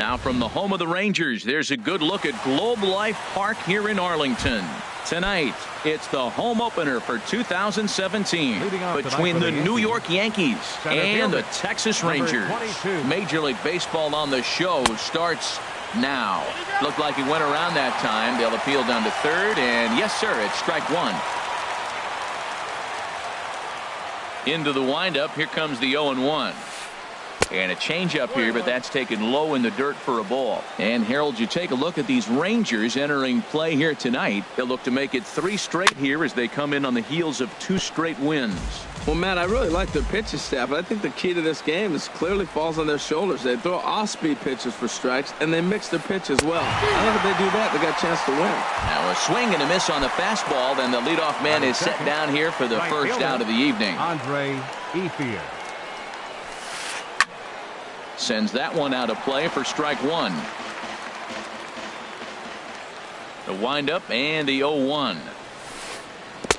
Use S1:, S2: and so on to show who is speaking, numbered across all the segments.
S1: Now from the home of the Rangers, there's a good look at Globe Life Park here in Arlington. Tonight, it's the home opener for 2017 between the New York Yankees and the Texas Rangers. Major League Baseball on the show starts now. Looked like he went around that time. They'll appeal down to third, and yes, sir, it's strike one. Into the windup, here comes the 0-1. And a changeup here, but that's taken low in the dirt for a ball. And Harold, you take a look at these Rangers entering play here tonight. They'll look to make it 3 straight here as they come in on the heels of 2 straight wins.
S2: Well, Matt, I really like their pitching staff, but I think the key to this game is clearly falls on their shoulders. They throw off-speed pitches for strikes, and they mix their pitch as well. I think if they do that, they got a chance to win.
S1: Now a swing and a miss on the fastball. Then the leadoff man is set down here for the first out of the evening.
S3: Andre Ethier
S1: sends that one out of play for strike one. The windup and the 0-1.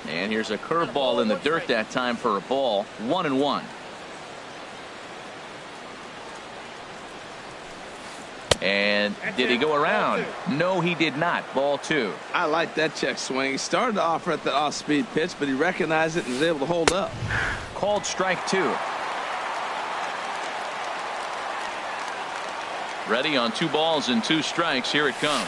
S1: And here's a curveball in the dirt that time for a ball. 1-1. And did he go around? No, he did not. Ball 2.
S2: I like that check swing. He started off at the off-speed pitch, but he recognized it and was able to hold up.
S1: Called strike 2. Ready on 2 balls and 2 strikes. Here it comes.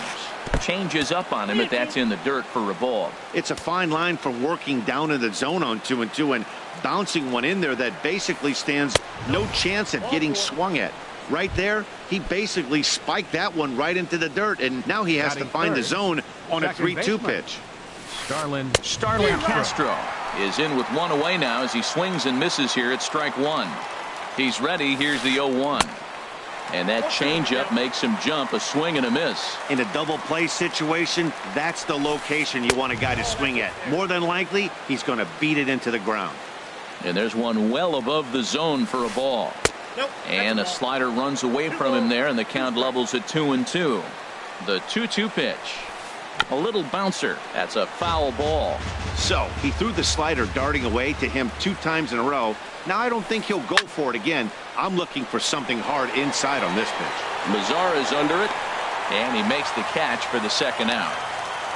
S1: Changes up on him, but that's in the dirt for a ball.
S4: It's a fine line for working down in the zone on 2-2 and bouncing one in there that basically stands no chance at getting swung at. Right there, he basically spiked that one right into the dirt, and now he has to find the zone on a 3-2 pitch.
S1: Starlin Castro is in with 1 away now as he swings and misses here at strike 1. He's ready. Here's the 0-1. And that changeup makes him jump. A swing and a miss.
S4: In a double play situation, that's the location you want a guy to swing at. More than likely, he's going to beat it into the ground.
S1: And there's one well above the zone for a ball. And a slider runs away from him there, and the count levels at 2-2. The 2-2 pitch. A little bouncer. That's a foul ball.
S4: So he threw the slider darting away to him 2 times in a row. Now I don't think he'll go for it again. I'm looking for something hard inside on this pitch.
S1: Mazara is under it, and he makes the catch for the second out.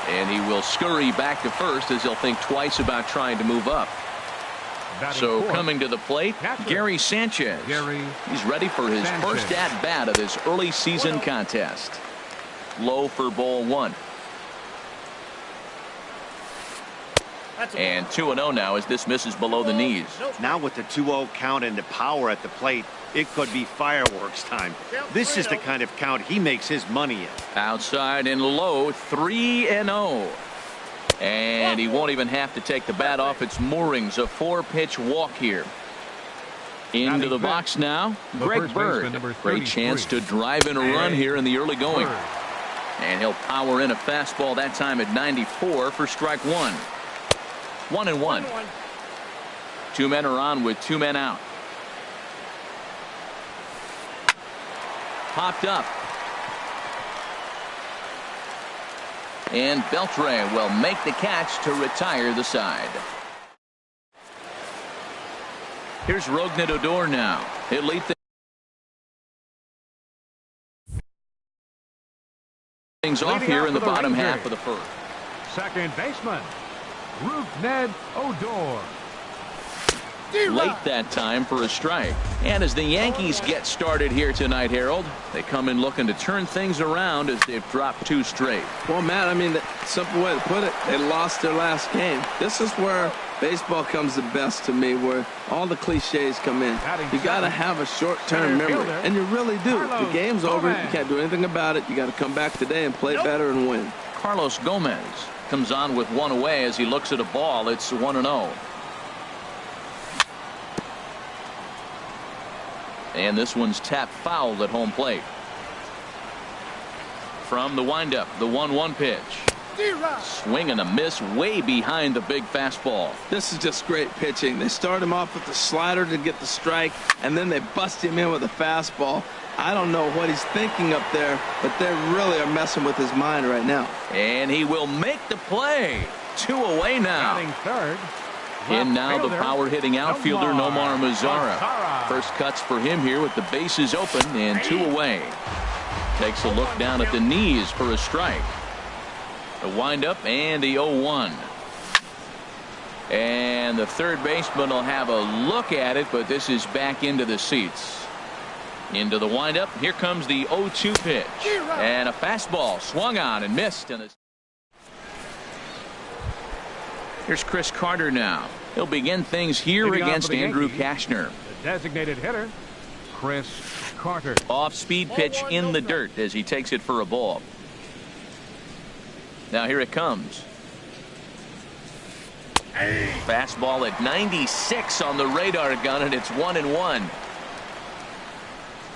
S1: And he will scurry back to first as he'll think twice about trying to move up. So coming to the plate, Gary Sanchez. He's ready for his first at-bat of this early season contest. Low for ball 1. And 2-0 now as this misses below the knees.
S4: Now with the 2-0 count and the power at the plate, it could be fireworks time. This is the kind of count he makes his money in.
S1: Outside and low, 3-0. And he won't even have to take the bat off its moorings. A 4-pitch walk here. Into the box now, Greg Bird. Great chance to drive in a run here in the early going. And he'll power in a fastball that time at 94 for strike 1. 1-1. 2 men are on with 2 men out. Popped up. And Beltre will make the catch to retire the side. Here's Rougned Odor now. He'll lead things off here in the bottom half of the first.
S3: Second baseman Rougned Odor.
S1: Late that time for a strike. And as the Yankees get started here tonight, Harold, they come in looking to turn things around as they've dropped 2 straight.
S2: Well, Matt, I mean, the simple way to put it, they lost their last game. This is where baseball comes the best to me, where all the cliches come in. You got to have a short-term memory, and you really do. The game's over. You can't do anything about it. You got to come back today and play better and win.
S1: Carlos Gomez comes on with 1 away as he looks at a ball. It's 1-0. And this one's tapped foul at home plate. From the windup, the 1-1 pitch. Swing and a miss way behind the big fastball.
S2: This is just great pitching. They start him off with the slider to get the strike, and then they bust him in with a fastball. I don't know what he's thinking up there, but they really are messing with his mind right now.
S1: And he will make the play. 2 away now.
S3: Third.
S1: In now the power-hitting outfielder Nomar Mazara. First cuts for him here with the bases open and 2 away. Takes a look down at the knees for a strike. The windup and the 0-1. And the third baseman will have a look at it, but this is back into the seats. Into the windup. Here comes the 0-2 pitch. And a fastball swung on and missed. Here's Chris Carter now. He'll begin things here against Andrew Kashner.
S3: The designated hitter, Chris Carter.
S1: Off-speed pitch in the dirt as he takes it for a ball. Now here it comes. Fastball at 96 on the radar gun, and it's 1-1.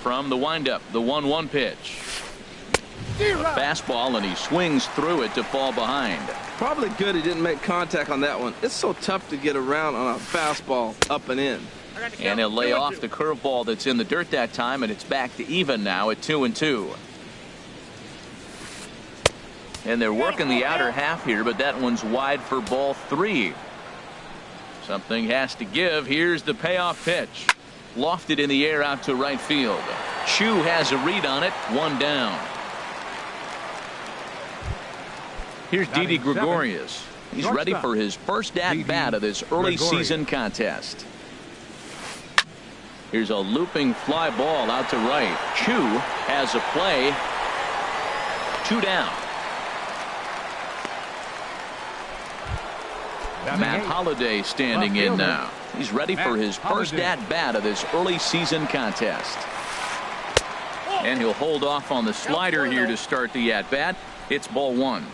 S1: From the windup, the 1-1 pitch. A fastball, and he swings through it to fall behind.
S2: Probably good he didn't make contact on that one. It's so tough to get around on a fastball up and in.
S1: And he'll lay off the curveball that's in the dirt that time, and it's back to even now at 2-2. And they're working the outer half here, but that one's wide for ball 3. Something has to give. Here's the payoff pitch. Lofted in the air out to right field. Chu has a read on it. 1 down. Here's Didi Gregorius. He's ready for his first at-bat of this early season contest. Here's a looping fly ball out to right. Chu has a play. 2 down. Matt Holliday standing in now. He's ready for his first at-bat of this early season contest. And he'll hold off on the slider here to start the at-bat. It's ball 1.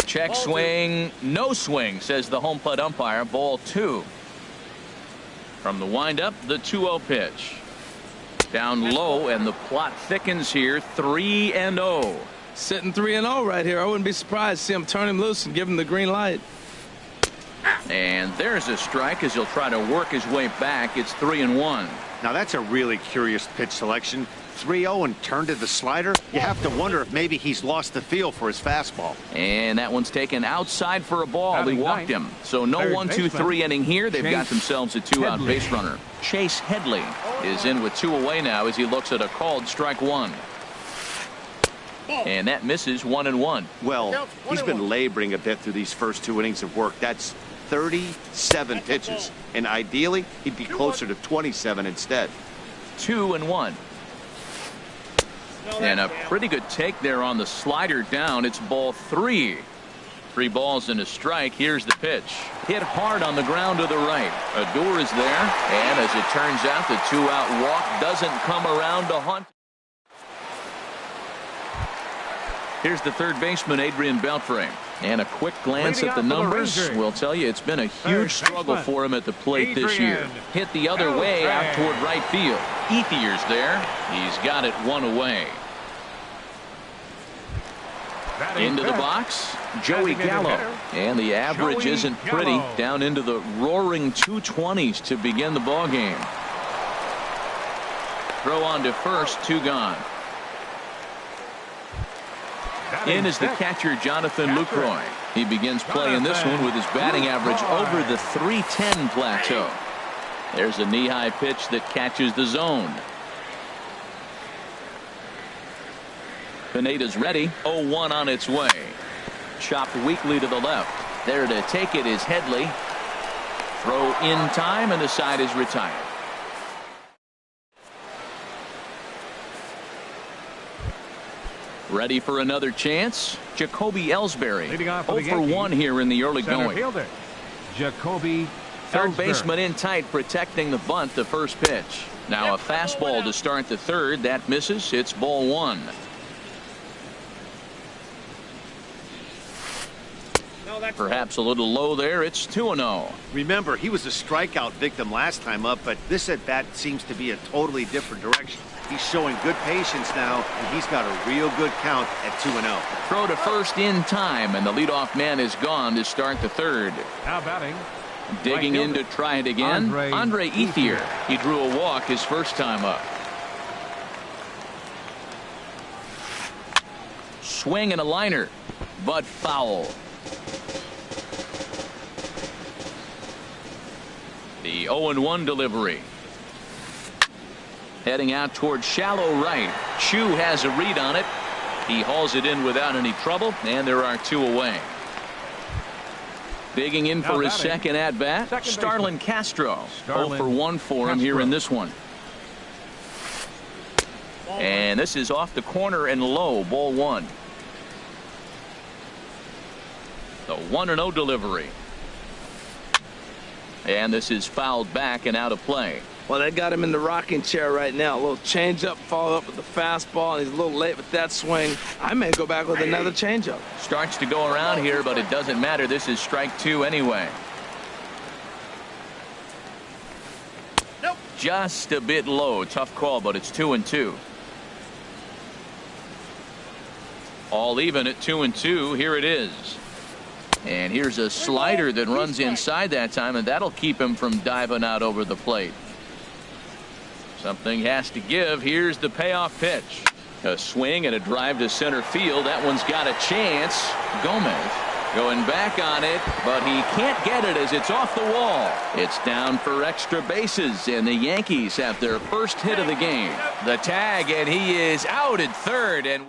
S1: Check swing. No swing, says the home plate umpire. Ball 2. From the windup, the 2-0 pitch. Down low, and the plot thickens here. 3-0.
S2: Sitting 3-0 right here. I wouldn't be surprised to see him turn him loose and give him the green light.
S1: And there's a strike as he'll try to work his way back. It's 3-1.
S4: Now that's a really curious pitch selection. 3-0 and turned to the slider. You have to wonder if maybe he's lost the feel for his fastball.
S1: And that one's taken outside for a ball. He walked him. So no 1-2-3 inning here. They've got themselves a 2-out base runner. Chase Headley is in with 2 away now as he looks at a called strike 1. And that misses. 1-1.
S4: Well, he's been laboring a bit through these first 2 innings of work. That's 37 pitches. And ideally, he'd be closer to 27 instead.
S1: 2-1. And a pretty good take there on the slider down. It's ball 3. 3 balls and a strike. Here's the pitch. Hit hard on the ground to the right. Odor is there. And as it turns out, the 2-out walk doesn't come around to hunt. Here's the third baseman, Adrian Beltre. And a quick glance at the numbers will tell you it's been a huge struggle for him at the plate this year. Hit the other way out toward right field. Ethier's there. He's got it 1 away. Into the box, Joey Gallo. And the average isn't pretty. Down into the roaring 220s to begin the ball game. Throw on to first, 2 gone. In is the catcher, Jonathan Lucroy. He begins playing this one with his batting average over the .310 plateau. There's a knee-high pitch that catches the zone. Pineda's ready. 0-1 on its way. Chopped weakly to the left. There to take it is Headley. Throw in time, and the side is retired. Ready for another chance. Jacoby Ellsbury. 0 for 1 here in the early going.
S3: Fielder, Jacoby
S1: Third baseman in tight, protecting the bunt. The first pitch. Now a fastball to start the third. That misses. It's ball 1. Perhaps a little low there. It's 2-0.
S4: Remember, he was a strikeout victim last time up, but this at bat seems to be a totally different direction. He's showing good patience now, and he's got a real good count at 2-0.
S1: Throw to first in time, and the leadoff man is gone to start the third.
S3: Now batting.
S1: Digging in to try it again. Andre Ethier. He drew a walk his first time up. Swing and a liner, but foul. The 0-1 delivery. Heading out towards shallow right. Chu has a read on it. He hauls it in without any trouble, and there are 2 away. Digging in for his second at bat, Starlin Castro. 0 for 1 for him here in this one. And this is off the corner and low, ball 1. The 1-0 delivery. And this is fouled back and out of play.
S2: Well, they got him in the rocking chair right now. A little changeup, followed up with the fastball, and he's a little late with that swing. I may go back with another changeup.
S1: Starts to go around here, but it doesn't matter. This is strike 2 anyway. Nope. Just a bit low. Tough call, but it's 2-2. All even at 2-2. Here it is. And here's a slider that runs inside that time, and that'll keep him from diving out over the plate. Something has to give. Here's the payoff pitch. A swing and a drive to center field. That one's got a chance. Gomez going back on it, but he can't get it as it's off the wall. It's down for extra bases, and the Yankees have their first hit of the game. The tag, and he is out at third. And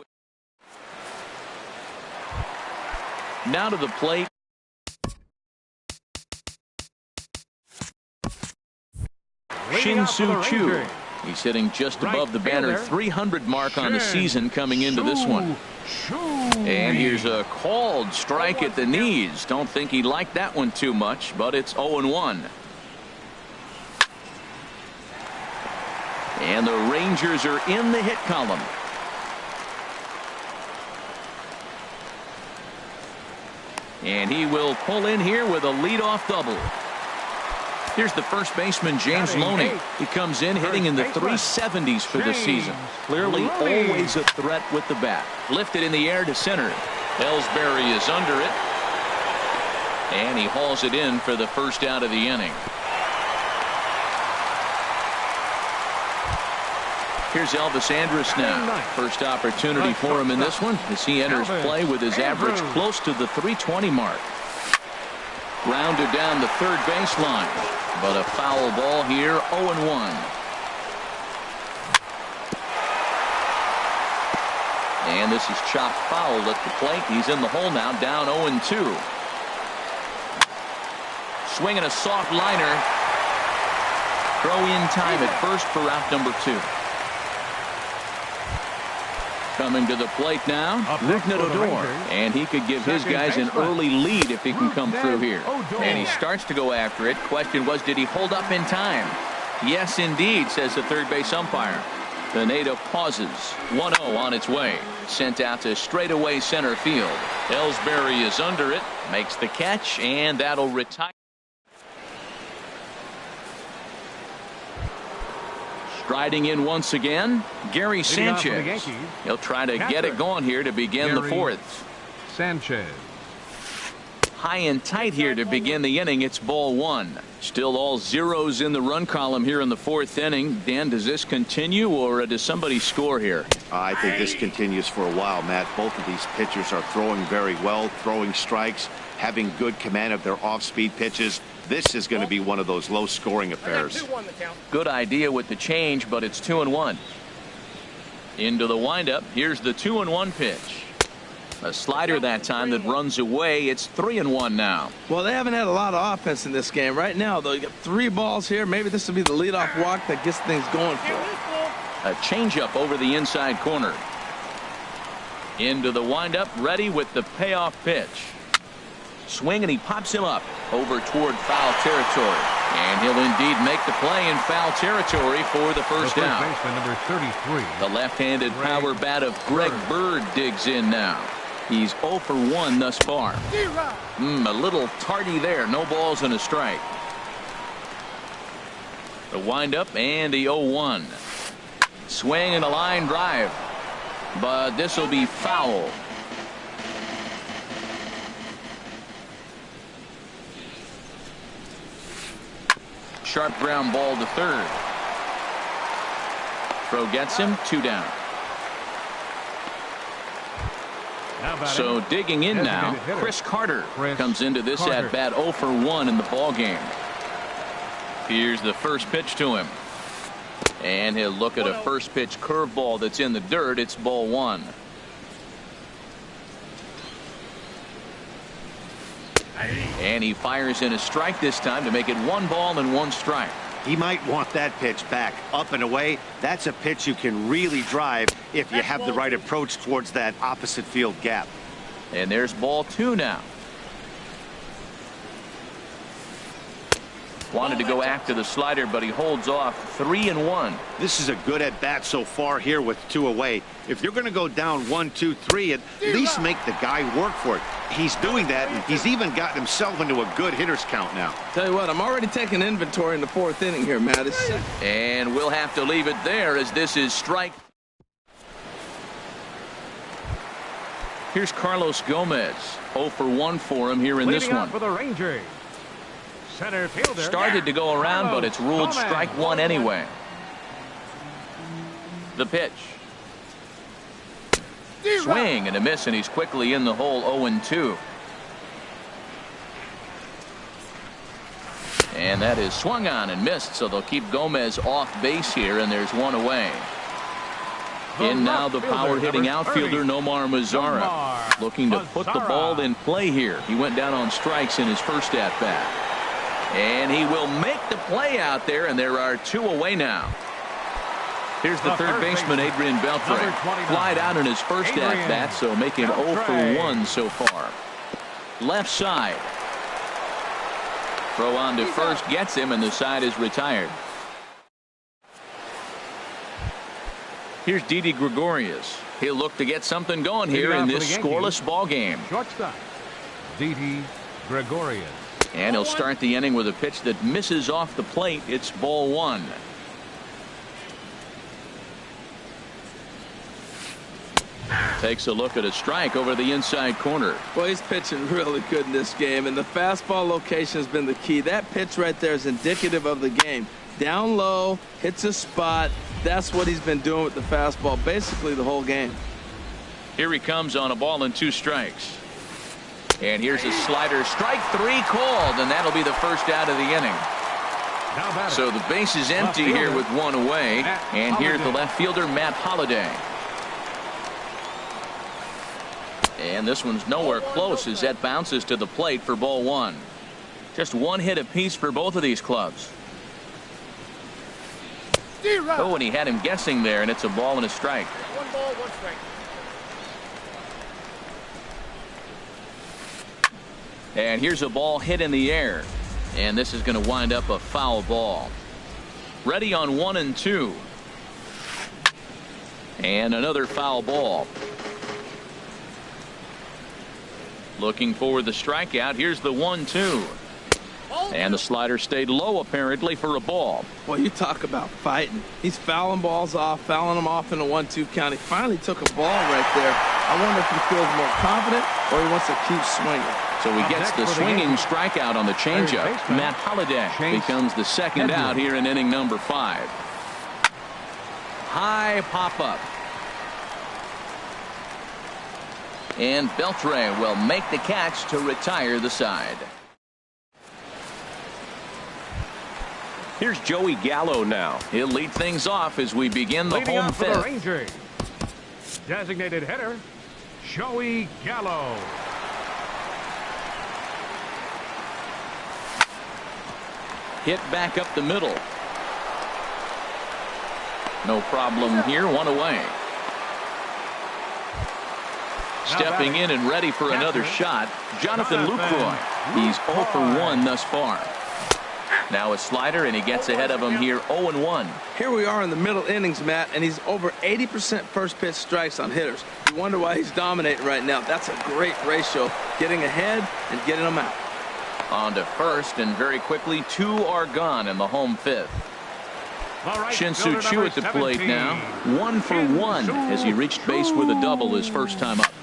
S1: now to the plate. Shin-Soo Choo. He's hitting just above the banner 300 mark on the season coming into this one. And here's a called strike at the knees. Don't think he liked that one too much, but it's 0-1. And the Rangers are in the hit column. And he will pull in here with a leadoff double. Here's the first baseman, James Loney. He comes in hitting in the 370s for the season. Clearly always a threat with the bat. Lifted in the air to center. Ellsbury is under it. And he hauls it in for the first out of the inning. Here's Elvis Andrus now. First opportunity for him in this one as he enters play with his average close to the 320 mark. Grounded down the third baseline, but a foul ball here, 0-1. And this is chopped foul at the plate. He's in the hole now, down 0-2. Swinging a soft liner. Throw in time at first for out number 2. Coming to the plate now, Rougned Odor, and he could give his guys an early lead if he can come through here. And he starts to go after it. Question was, did he hold up in time? Yes, indeed, says the third base umpire. The native pauses. 1-0 on its way. Sent out to straightaway center field. Ellsbury is under it, makes the catch, and that'll retire. Striding in once again, Gary Sanchez. He'll try to get it going here to begin the fourth.
S3: Sanchez.
S1: High and tight here to begin the inning. It's ball 1. Still all zeros in the run column here in the fourth inning. Dan, does this continue or does somebody score here?
S4: I think this continues for a while, Matt. Both of these pitchers are throwing very well, throwing strikes, having good command of their off-speed pitches. This is going to be one of those low-scoring affairs.
S1: Good idea with the change, but it's 2-1. Into the windup. Here's the 2-1 pitch. A slider that time that runs away. It's 3-1 now.
S2: Well, they haven't had a lot of offense in this game. Right now, though, you got 3 balls here. Maybe this will be the leadoff walk that gets things going for them.
S1: A changeup over the inside corner. Into the windup, ready with the payoff pitch. Swing, and he pops him up over toward foul territory. And he'll indeed make the play in foul territory for the first down.
S3: Number 33.
S1: The left-handed power bat of Greg Bird digs in now. He's 0 for 1 thus far. A little tardy there. No balls and a strike. The windup and the 0-1. Swing and a line drive. But this will be foul. Sharp ground ball to third. Throw gets him, 2 down. So digging in now, Chris Carter comes into this at bat 0 for 1 in the ball game. Here's the first pitch to him. And he'll look at a first pitch curveball that's in the dirt. It's ball one. And he fires in a strike this time to make it 1 ball and 1 strike.
S4: He might want that pitch back up and away. That's a pitch you can really drive if you have the right approach towards that opposite field gap.
S1: And there's ball 2 now. Wanted to go after the slider, but he holds off. 3-1.
S4: This is a good at bat so far here with 2 away. If you're going to go down 1, 2, 3, at least make the guy work for it. He's doing that, and he's even gotten himself into a good hitter's count now.
S2: Tell you what, I'm already taking inventory in the 4th inning here, Matt.
S1: And we'll have to leave it there as this is strike. Here's Carlos Gomez. 0 for 1 for him here in this one.
S3: For the Rangers. Center fielder.
S1: Started to go around, but it's ruled strike 1 anyway. The pitch. Swing and a miss, and he's quickly in the hole. 0-2. And that is swung on and missed, so they'll keep Gomez off base here, and there's 1 away. In now the power-hitting outfielder Nomar Mazara, looking to put the ball in play here. He went down on strikes in his first at-bat. And he will make the play out there, and there are 2 away now. Here's the third baseman, Adrian Beltre. Flied out in his first at-bat, so making 0 for 1 so far. Left side. Throw on to first gets him, and the side is retired. Here's Didi Gregorius. He'll look to get something going here in this scoreless ball game.
S3: Shortstop, Didi Gregorius.
S1: And he'll start the inning with a pitch that misses off the plate. It's ball 1. Takes a look at a strike over the inside corner.
S2: Well, he's pitching really good in this game, and the fastball location has been the key. That pitch right there is indicative of the game. Down low, hits a spot. That's what he's been doing with the fastball basically the whole game.
S1: Here he comes on a ball and 2 strikes. And here's a slider. Strike 3 called, and that'll be the first out of the inning. So the base is empty here with 1 away. And here's the left fielder, Matt Holliday. And this one's nowhere close as that bounces to the plate for ball 1. Just 1 hit apiece for both of these clubs. Oh, and he had him guessing there, and it's a ball and a strike.
S5: 1 ball, 1 strike.
S1: And here's a ball hit in the air, and this is going to wind up a foul ball. Ready on 1-2. And another foul ball. Looking for the strikeout. Here's the 1-2. And the slider stayed low apparently for a ball.
S2: Well, you talk about fighting. He's fouling balls off, fouling them off in a 1-2 count. He finally took a ball right there. I wonder if he feels more confident or he wants to keep swinging.
S1: So he gets the swinging strikeout on the changeup. Matt Holliday becomes the second out here in inning number 5. High pop-up. And Beltre will make the catch to retire the side. Here's Joey Gallo now. He'll lead things off as we begin the home fifth.
S3: The Rangers. Designated hitter, Joey Gallo.
S1: Hit back up the middle. No problem here. 1 away. Stepping in and ready for another shot, Jonathan Lucroy. He's 0 for 1 thus far. Now a slider, and he gets ahead of him here 0-1.
S2: Here we are in the middle innings, Matt, and he's over 80% first pitch strikes on hitters. You wonder why he's dominating right now. That's a great ratio, getting ahead and getting them out.
S1: On to first, and very quickly 2 are gone in the home fifth. Shin-Soo Choo at the plate now. 1 for 1 as he reached base with a double his first time up.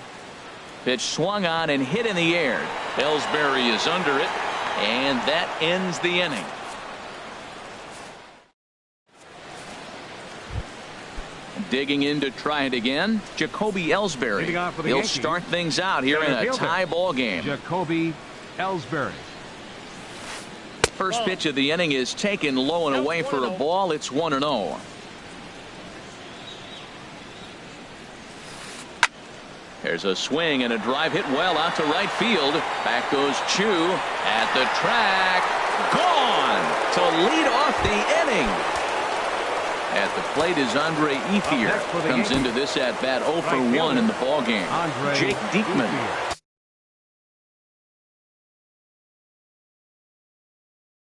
S1: Pitch swung on and hit in the air. Ellsbury is under it, and that ends the inning. Digging in to try it again, Jacoby Ellsbury. He'll start things out here in a tie ball game.
S3: Jacoby Ellsbury.
S1: First pitch of the inning is taken low and away for a ball. It's 1-0. There's a swing and a drive hit well out to right field. Back goes Chu at the track. Gone to lead off the inning. At the plate is Andre Ethier. Comes into this at bat 0 for 1 in the ball game. Jake Diekman.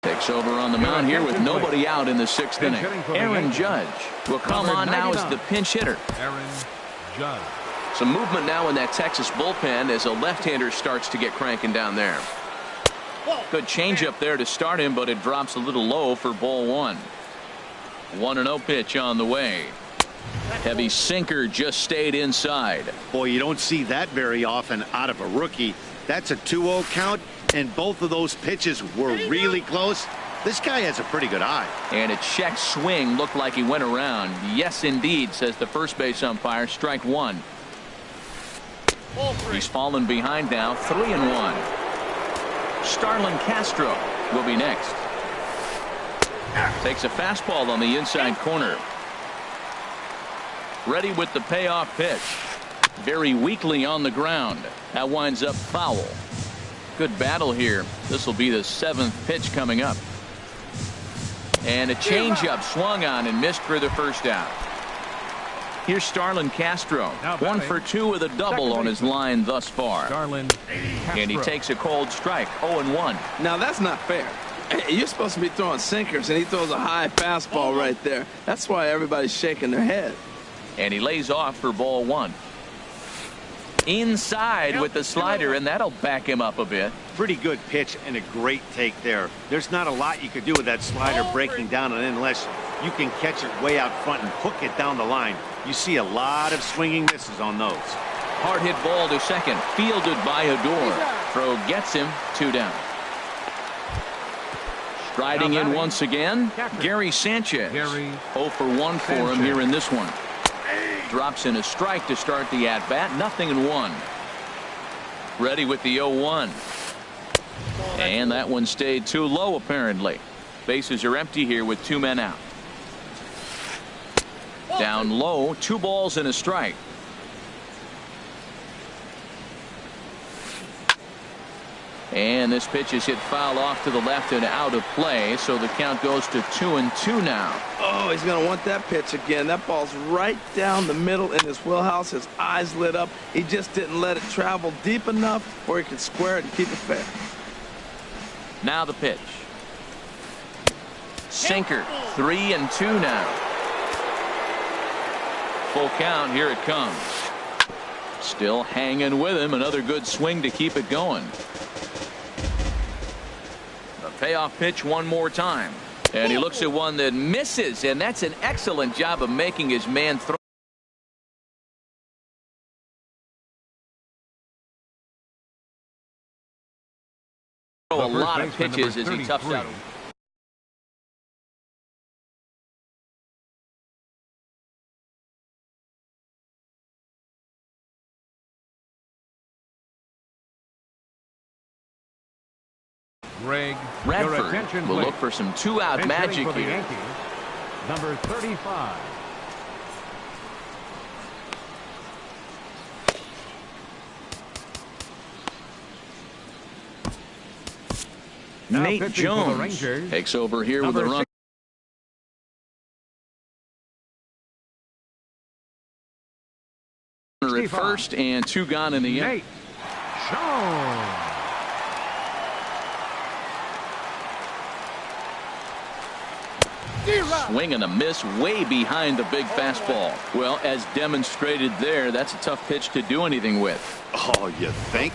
S1: Takes over on the mound here with nobody out in the 6th inning. Aaron Judge will come on now as the pinch hitter.
S3: Aaron Judge.
S1: Some movement now in that Texas bullpen as a left-hander starts to get cranking down there. Good changeup there to start him, but it drops a little low for ball 1. 1-0 pitch on the way. Heavy sinker just stayed inside.
S4: Boy, you don't see that very often out of a rookie. That's a 2-0 count, and both of those pitches were really close. This guy has a pretty good eye.
S1: And a check swing looked like he went around. Yes, indeed, says the first base umpire. Strike 1. He's fallen behind now, 3-1. Starlin Castro will be next. Takes a fastball on the inside corner. Ready with the payoff pitch. Very weakly on the ground. That winds up foul. Good battle here. This will be the 7th pitch coming up. And a changeup swung on and missed for the first out. Here's Starlin Castro. 1 for 2 with a double on his line thus far.
S3: Starlin Castro.
S1: And he takes a cold strike. 0-1.
S2: Now that's not fair. You're supposed to be throwing sinkers, and he throws a high fastball right there. That's why everybody's shaking their head.
S1: And he lays off for ball 1. Inside with the slider, and that'll back him up a bit.
S4: Pretty good pitch and a great take there. There's not a lot you could do with that slider breaking down unless you can catch it way out front and hook it down the line. You see a lot of swinging misses on those.
S1: Hard hit ball to second, fielded by Odor. Throw gets him, 2 down. Striding in once again, Gary Sanchez. 0 for 1 for him here in this one. Drops in a strike to start the at-bat. 0-1. Ready with the 0-1. And that one stayed too low apparently. Bases are empty here with 2 men out. Down low, 2 balls and a strike. And this pitch is hit foul off to the left and out of play, so the count goes to 2-2 now.
S2: Oh, he's going to want that pitch again. That ball's right down the middle in his wheelhouse. His eyes lit up. He just didn't let it travel deep enough where he could square it and keep it fair.
S1: Now the pitch. Sinker, 3-2 now. Full count, here it comes. Still hanging with him. Another good swing to keep it going. The payoff pitch one more time. And he looks at one that misses, and that's an excellent job of making his man throw. A lot of pitches as he toughs out.
S3: Greg,
S1: Radford will look for some 2-out magic
S3: for the
S1: here.
S3: Yankees, number 35.
S1: Nate Jones takes over here with a run. At first and 2 gone in the inning. Swing and a miss way behind the big fastball. Well, as demonstrated there, that's a tough pitch to do anything with.
S4: Oh, you think?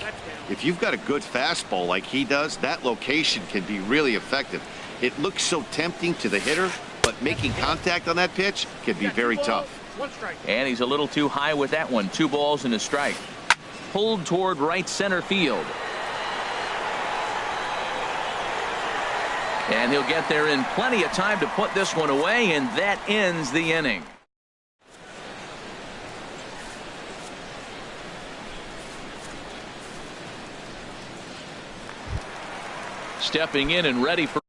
S4: If you've got a good fastball like he does, that location can be really effective. It looks so tempting to the hitter, but making contact on that pitch can be very tough.
S1: And he's a little too high with that one. 2 balls and a strike. Pulled toward right center field. And he'll get there in plenty of time to put this one away, and that ends the inning. Stepping in and ready for